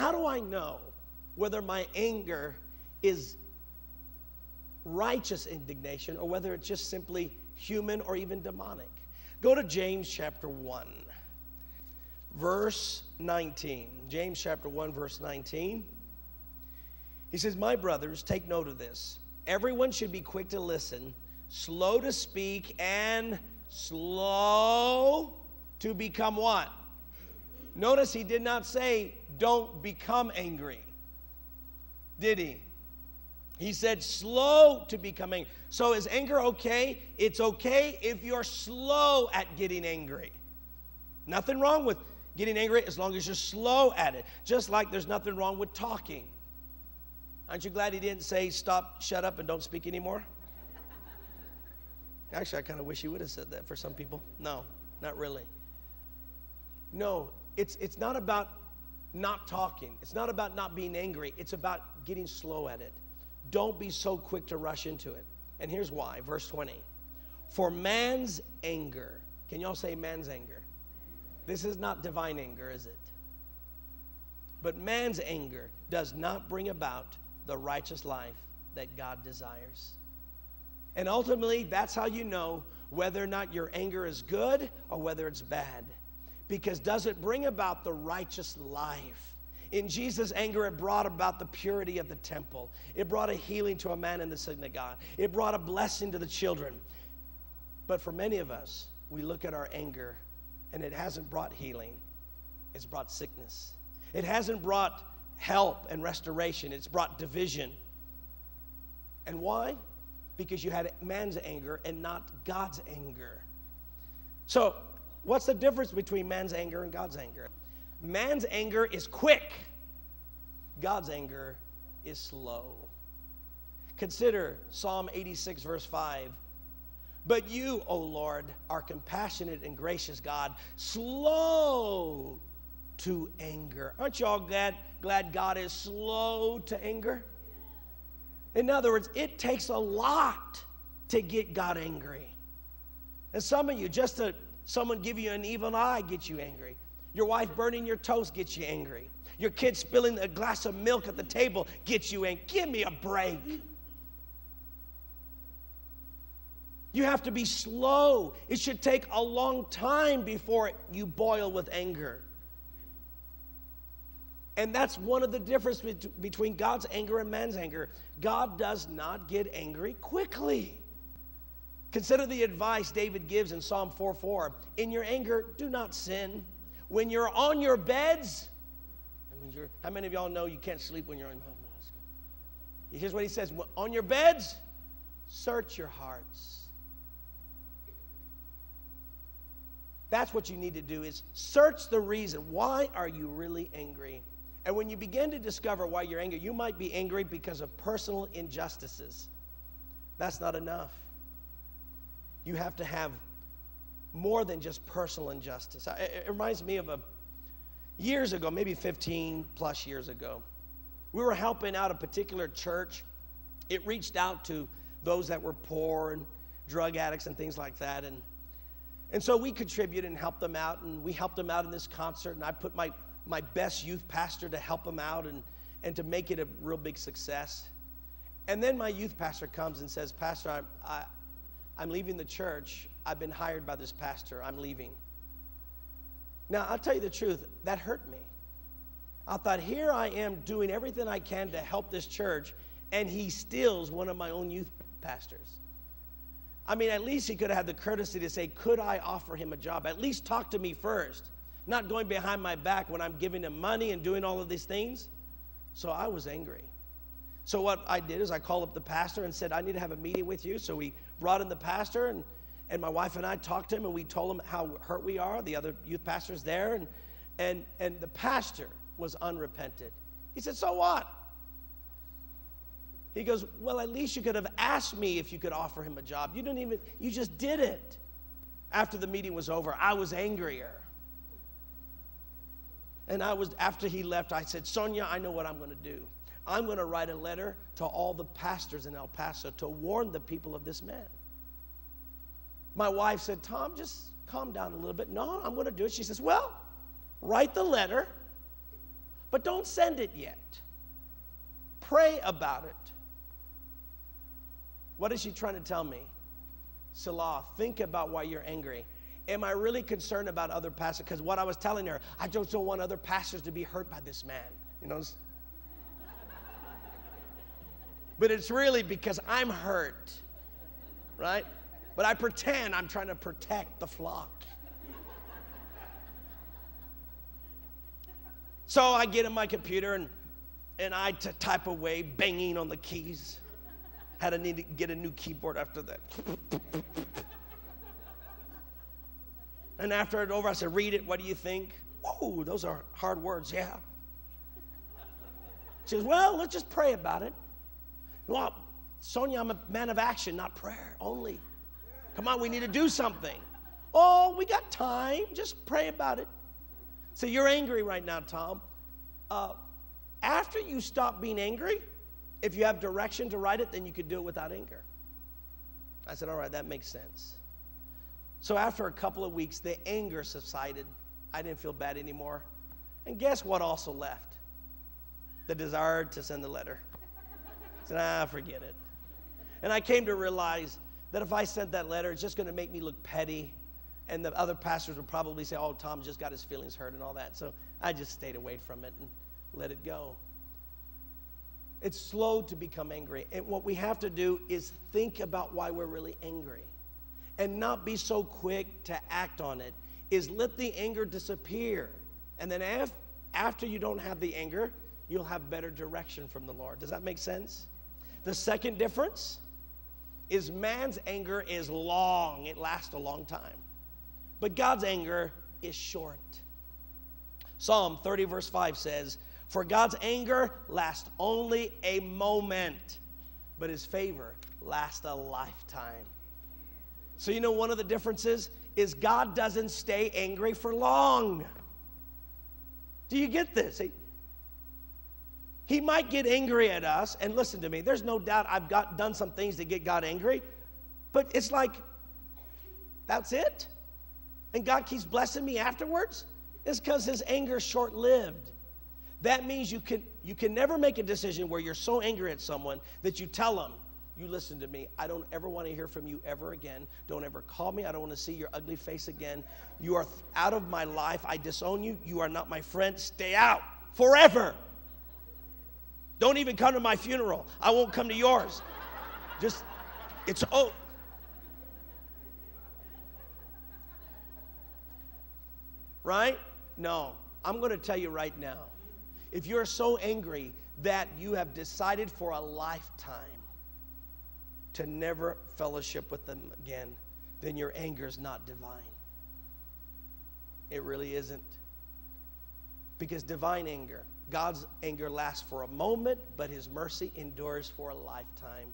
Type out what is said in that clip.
how do I know whether my anger is righteous indignation or whether it's just simply human or even demonic? Go to James chapter 1, verse 19. James chapter 1, verse 19. He says, my brothers, take note of this. Everyone should be quick to listen, slow to speak, and slow to become what? Notice he did not say, don't become angry. Did he? He said, slow to become angry. So is anger okay? It's okay if you're slow at getting angry. Nothing wrong with getting angry as long as you're slow at it. Just like there's nothing wrong with talking. Aren't you glad he didn't say, stop, shut up, and don't speak anymore? Actually, I kind of wish he would have said that for some people. No, not really. No, it's not about not talking. It's not about not being angry. It's about getting slow at it. Don't be so quick to rush into it. And here's why. Verse 20. For man's anger. Can y'all say man's anger? This is not divine anger, is it? But man's anger does not bring about the righteous life that God desires. And ultimately, that's how you know whether or not your anger is good or whether it's bad. Because does it bring about the righteous life? In Jesus' anger, it brought about the purity of the temple. It brought a healing to a man in the synagogue. It brought a blessing to the children. But for many of us, we look at our anger, and it hasn't brought healing. It's brought sickness. It hasn't brought help and restoration. It's brought division. And why? Because you had man's anger and not God's anger. So, what's the difference between man's anger and God's anger? Man's anger is quick. God's anger is slow. Consider Psalm 86, verse 5. But you, O Lord, are compassionate and gracious God, slow to anger. Aren't you all glad God is slow to anger? In other words, it takes a lot to get God angry. And some of you, just someone give you an evil eye gets you angry. Your wife burning your toast gets you angry. Your kid spilling a glass of milk at the table gets you angry. Give me a break. You have to be slow. It should take a long time before you boil with anger. And that's one of the differences between God's anger and man's anger. God does not get angry quickly. Consider the advice David gives in Psalm 4:4. In your anger, do not sin. When you're on your beds, how many of y'all know you can't sleep when you're on? Here's what he says. On your beds, search your hearts. That's what you need to do, is search the reason. Why are you really angry? And when you begin to discover why you're angry, you might be angry because of personal injustices. That's not enough. You have to have more than just personal injustice. It reminds me of years ago, maybe 15 plus years ago. We were helping out a particular church. It reached out to those that were poor and drug addicts and things like that. And so we contributed and helped them out, and we helped them out in this concert, and I put my best youth pastor to help them out and to make it a real big success. And then my youth pastor comes and says, Pastor, I'm leaving the church. I've been hired by this pastor. I'm leaving. Now, I'll tell you the truth, that hurt me. I thought, here I am doing everything I can to help this church, and he steals one of my own youth pastors. I mean, at least he could have had the courtesy to say, could I offer him a job? At least talk to me first. Not going behind my back when I'm giving him money and doing all of these things. So I was angry. So what I did is I called up the pastor and said, I need to have a meeting with you. So we brought in the pastor, and my wife and I talked to him, and we told him how hurt we are, the other youth pastors there, and the pastor was unrepentant. He said, so what? He goes, well, at least you could have asked me if you could offer him a job. You just did it. After the meeting was over, I was angrier. And after he left, I said, Sonia, I know what I'm going to do. I'm going to write a letter to all the pastors in El Paso to warn the people of this man. My wife said, Tom, just calm down a little bit. No, I'm going to do it. She says, well, write the letter, But don't send it yet. Pray about it. What is she trying to tell me? Selah, think about why you're angry. Am I really concerned about other pastors? Because what I was telling her, I just don't want other pastors to be hurt by this man. You know? But it's really because I'm hurt, right? But I pretend I'm trying to protect the flock. So I get in my computer and I type away, banging on the keys. Had to need to get a new keyboard after that. And after it's over, I said, read it. What do you think? Whoa, those are hard words. Yeah. She says, well, let's just pray about it. Well, Sonia, I'm a man of action, not prayer only. Come on, we need to do something. Oh, we got time. Just pray about it. So you're angry right now, Tom. After you stop being angry, if you have direction to write it, then you could do it without anger. I said, all right, that makes sense. So after a couple of weeks, the anger subsided. I didn't feel bad anymore. And guess what also left? The desire to send the letter. I said, forget it. And I came to realize that if I sent that letter, it's just going to make me look petty. And the other pastors would probably say, oh, Tom just got his feelings hurt and all that. So I just stayed away from it and let it go. It's slow to become angry. And what we have to do is think about why we're really angry. And not be so quick to act on it. Is let the anger disappear. And then after you don't have the anger, you'll have better direction from the Lord. Does that make sense? The second difference is man's anger is long. It lasts a long time. But God's anger is short. Psalm 30 verse 5 says, for God's anger lasts only a moment, but his favor lasts a lifetime. So you know one of the differences is God doesn't stay angry for long. Do you get this? He might get angry at us, and listen to me, there's no doubt I've done some things to get God angry, but it's like, that's it? And God keeps blessing me afterwards? It's because his anger is short-lived. That means you can never make a decision where you're so angry at someone that you tell them, you listen to me, I don't ever want to hear from you ever again. Don't ever call me. I don't want to see your ugly face again. You are out of my life. I disown you. You are not my friend. Stay out forever. Don't even come to my funeral. I won't come to yours. Just, it's, oh. Right? No. I'm going to tell you right now. If you're so angry that you have decided for a lifetime to never fellowship with them again, then your anger is not divine. It really isn't. Because divine anger, God's anger lasts for a moment, but his mercy endures for a lifetime.